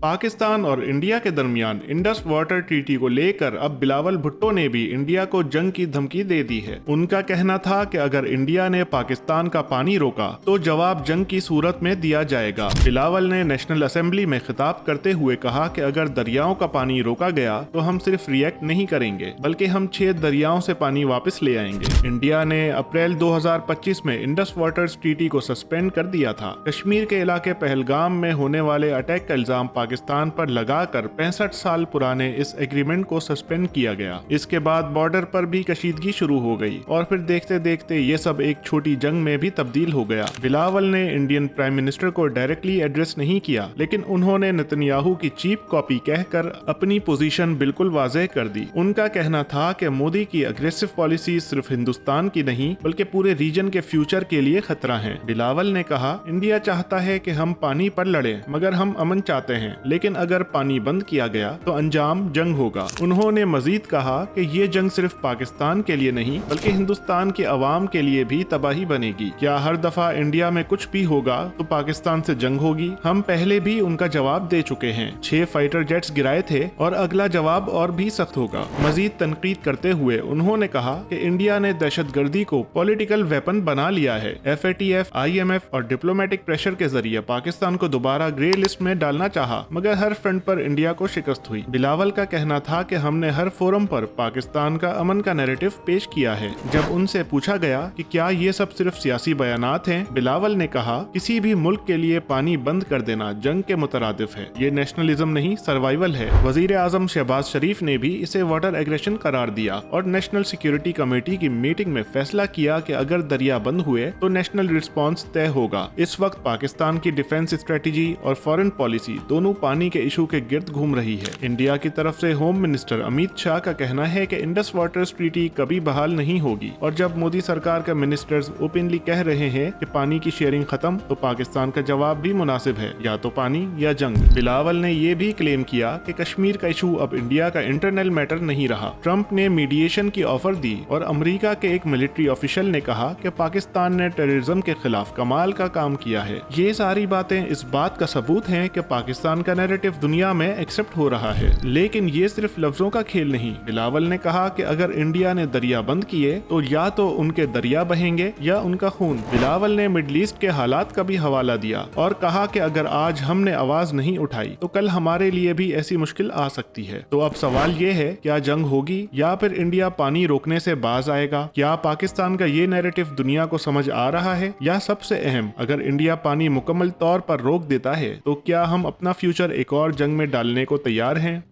पाकिस्तान और इंडिया के दरमियान इंडस वाटर ट्रीटी को लेकर अब बिलावल भुट्टो ने भी इंडिया को जंग की धमकी दे दी है। उनका कहना था कि अगर इंडिया ने पाकिस्तान का पानी रोका तो जवाब जंग की सूरत में दिया जाएगा। बिलावल ने नेशनल असेंबली में खिताब करते हुए कहा कि अगर दरियाओं का पानी रोका गया तो हम सिर्फ रिएक्ट नहीं करेंगे बल्कि हम 6 दरियाओं से पानी वापस ले आएंगे। इंडिया ने अप्रैल 2025 में इंडस वाटर्स ट्रीटी को सस्पेंड कर दिया था। कश्मीर के इलाके पहलगाम में होने वाले अटैक का इल्जाम पाकिस्तान पर लगाकर 65 साल पुराने इस एग्रीमेंट को सस्पेंड किया गया। इसके बाद बॉर्डर पर भी कशीदगी शुरू हो गई और फिर देखते देखते ये सब एक छोटी जंग में भी तब्दील हो गया। बिलावल ने इंडियन प्राइम मिनिस्टर को डायरेक्टली एड्रेस नहीं किया, लेकिन उन्होंने नेतन्याहू की चीप कॉपी कहकर अपनी पोजीशन बिल्कुल वाज़ेह कर दी। उनका कहना था कि मोदी की अग्रेसिव पॉलिसी सिर्फ हिंदुस्तान की नहीं बल्कि पूरे रीजन के फ्यूचर के लिए खतरा है। बिलावल ने कहा, इंडिया चाहता है कि हम पानी पर लड़ें मगर हम अमन चाहते हैं, लेकिन अगर पानी बंद किया गया तो अंजाम जंग होगा। उन्होंने मजीद कहा कि ये जंग सिर्फ पाकिस्तान के लिए नहीं बल्कि हिंदुस्तान के अवाम के लिए भी तबाही बनेगी। क्या हर दफा इंडिया में कुछ भी होगा तो पाकिस्तान से जंग होगी? हम पहले भी उनका जवाब दे चुके हैं, 6 फाइटर जेट्स गिराए थे और अगला जवाब और भी सख्त होगा। मजीद तनकीद करते हुए उन्होंने कहा कि इंडिया ने दहशतगर्दी को पॉलिटिकल वेपन बना लिया है। FATF, IMF और डिप्लोमेटिक प्रेशर के जरिए पाकिस्तान को दोबारा ग्रे लिस्ट में डालना चाहा, मगर हर फ्रंट पर इंडिया को शिकस्त हुई। बिलावल का कहना था कि हमने हर फोरम पर पाकिस्तान का अमन का नैरेटिव पेश किया है। जब उनसे पूछा गया कि क्या ये सब सिर्फ सियासी बयानात हैं, बिलावल ने कहा, किसी भी मुल्क के लिए पानी बंद कर देना जंग के मुतरादिफ है। ये नेशनलिज्म नहीं, सर्वाइवल है। वजीर आजम शहबाज शरीफ ने भी इसे वाटर एग्रेशन करार दिया और नेशनल सिक्योरिटी कमेटी की मीटिंग में फैसला किया कि अगर दरिया बंद हुए तो नेशनल रिस्पॉन्स तय होगा। इस वक्त पाकिस्तान की डिफेंस स्ट्रेटेजी और फॉरेन पॉलिसी दोनों पानी के इशू के गिर्द घूम रही है। इंडिया की तरफ से होम मिनिस्टर अमित शाह का कहना है कि इंडस वाटर्स ट्रीटी कभी बहाल नहीं होगी, और जब मोदी सरकार के मिनिस्टर्स ओपनली कह रहे हैं कि पानी की शेयरिंग खत्म, तो पाकिस्तान का जवाब भी मुनासिब है, या तो पानी या जंग। बिलावल ने यह भी क्लेम किया कि कश्मीर का इशू अब इंडिया का इंटरनल मैटर नहीं रहा। ट्रंप ने मीडिएशन की ऑफर दी और अमेरिका के एक मिलिट्री ऑफिशियल ने कहा कि पाकिस्तान ने टेररिज्म के खिलाफ कमाल का काम किया है। ये सारी बातें इस बात का सबूत हैं कि पाकिस्तान का नैरेटिव दुनिया में एक्सेप्ट हो रहा है, लेकिन ये सिर्फ लफ्जों का खेल नहीं। बिलावल ने कहा कि अगर इंडिया ने दरिया बंद किए तो या तो उनके दरिया बहेंगे या उनका खून। बिलावल ने मिडल ईस्ट के हालात का भी हवाला दिया और कहा कि अगर आज हमने आवाज नहीं उठाई तो कल हमारे लिए भी ऐसी मुश्किल आ सकती है। तो अब सवाल ये है, क्या जंग होगी या फिर इंडिया पानी रोकने से बाज आएगा? क्या पाकिस्तान का ये नैरेटिव दुनिया को समझ आ रहा है? या सबसे अहम, अगर इंडिया पानी मुकम्मल तौर पर रोक देता है तो क्या हम अपना फ्यूचर एक और जंग में डालने को तैयार हैं?